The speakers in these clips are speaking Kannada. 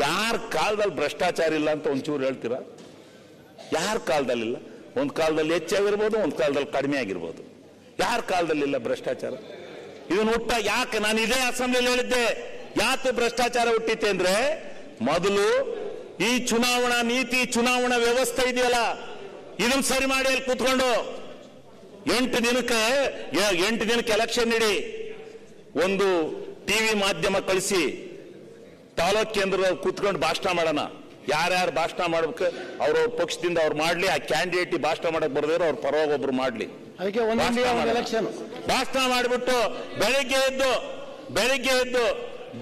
ಯಾರ ಕಾಲದಲ್ಲಿ ಭ್ರಷ್ಟಾಚಾರ ಇಲ್ಲ ಅಂತ ಒಂಚೂರು ಹೇಳ್ತೀರಾ? ಯಾರ ಕಾಲದಲ್ಲಿಲ್ಲ? ಒಂದು ಕಾಲದಲ್ಲಿ ಹೆಚ್ಚಾಗಿರ್ಬೋದು, ಒಂದು ಕಾಲದಲ್ಲಿ ಕಡಿಮೆ ಆಗಿರ್ಬೋದು. ಯಾರ ಕಾಲದಲ್ಲಿ ಇಲ್ಲ ಭ್ರಷ್ಟಾಚಾರ? ಇದನ್ನು ಹುಟ್ಟ ಯಾಕೆ ನಾನು ಇದೇ ಅಸೆಂಬ್ಲಿಯಲ್ಲಿ ಹೇಳಿದ್ದೆ, ಯಾಕೆ ಭ್ರಷ್ಟಾಚಾರ ಹುಟ್ಟಿತೆ ಅಂದ್ರೆ ಮೊದಲು ಈ ಚುನಾವಣಾ ನೀತಿ, ಚುನಾವಣಾ ವ್ಯವಸ್ಥೆ ಇದೆಯಲ್ಲ, ಇದನ್ನು ಸರಿ ಮಾಡಿ ಅಲ್ಲಿ ಕೂತ್ಕೊಂಡು 8 ದಿನಕ್ಕೆ ಎಲೆಕ್ಷನ್ ನೀಡಿ ಒಂದು ಟಿವಿ ಮಾಧ್ಯಮ ಕಳಿಸಿ ತಾಲೂಕ್ ಕೇಂದ್ರದಲ್ಲಿ ಕೂತ್ಕೊಂಡು ಭಾಷಣ ಮಾಡೋಣ. ಯಾರ್ಯಾರು ಭಾಷಣ ಮಾಡ್ಬೇಕು ಅವ್ರವ್ರ ಪಕ್ಷದಿಂದ ಅವ್ರು ಮಾಡ್ಲಿ, ಆ ಕ್ಯಾಂಡಿಡೇಟ್ ಭಾಷಣ ಮಾಡಕ್ ಬರ್ದಿರೋ ಅವ್ರ ಪರವಾಗಿ ಒಬ್ರು ಮಾಡ್ಲಿ. ಭಾಷಣ ಮಾಡಿಬಿಟ್ಟು ಬೆಳಿಗ್ಗೆ ಎದ್ದು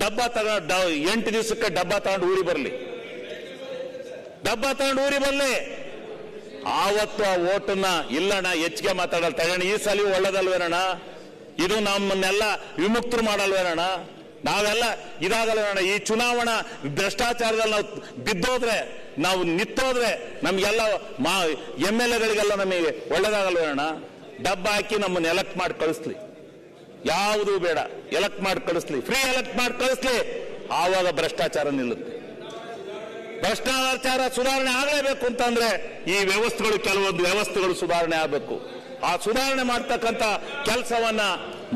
ಡಬ್ಬ ತಗೊಂಡು 8 ದಿವಸಕ್ಕೆ ಡಬ್ಬ ತಗೊಂಡು ಊರಿ ಬರ್ಲಿ. ಆವತ್ತು ಆ ಓಟನ್ನ ಇಲ್ಲಣ್ಣ ಹೆಚ್ಚಿಗೆ ಮಾತಾಡಲ್ಲ ತಗೋಣ, ಈ ಸಲ ಒಳ್ಳೇದಲ್ವೇನಣ್ಣ, ಇದು ನಮ್ಮನ್ನೆಲ್ಲ ವಿಮುಕ್ತರು ಮಾಡಲ್ವೇನಣ್ಣ, ನಾವೆಲ್ಲ ಇದಾಗಲ್ವೇನಣ್ಣ, ಈ ಚುನಾವಣಾ ಭ್ರಷ್ಟಾಚಾರದಲ್ಲಿ ನಾವು ಬಿದ್ದೋದ್ರೆ, ನಾವು ನಿಂತೋದ್ರೆ ನಮ್ಗೆಲ್ಲ MLA ನಮಗೆ ಒಳ್ಳೇದಾಗಲ್ವೇನಣ್ಣ? ಡಬ್ಬ ಹಾಕಿ ನಮ್ಮನ್ನ ಎಲೆಕ್ಟ್ ಮಾಡಿ ಕಳಿಸ್ಲಿ, ಯಾವುದೂ ಬೇಡ, ಎಲೆಕ್ಟ್ ಮಾಡಿ ಕಳಿಸ್ಲಿ, ಫ್ರೀ ಎಲೆಕ್ಟ್ ಮಾಡಿ ಕಳಿಸ್ಲಿ, ಆವಾಗ ಭ್ರಷ್ಟಾಚಾರ ನಿಲ್ಲುತ್ತೆ. ಭ್ರಷ್ಟಾಚಾರ ಸುಧಾರಣೆ ಆಗಲೇಬೇಕು ಅಂತಂದ್ರೆ ಈ ವ್ಯವಸ್ಥೆಗಳು, ಕೆಲವೊಂದು ವ್ಯವಸ್ಥೆಗಳು ಸುಧಾರಣೆ ಆಗಬೇಕು. ಆ ಸುಧಾರಣೆ ಮಾಡ್ತಕ್ಕಂಥ ಕೆಲಸವನ್ನ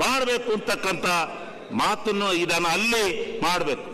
ಮಾಡಬೇಕು ಅಂತಕ್ಕಂಥ ಮಾತನ್ನು ಇದನ್ನು ಅಲ್ಲಿ ಮಾಡಬೇಕು.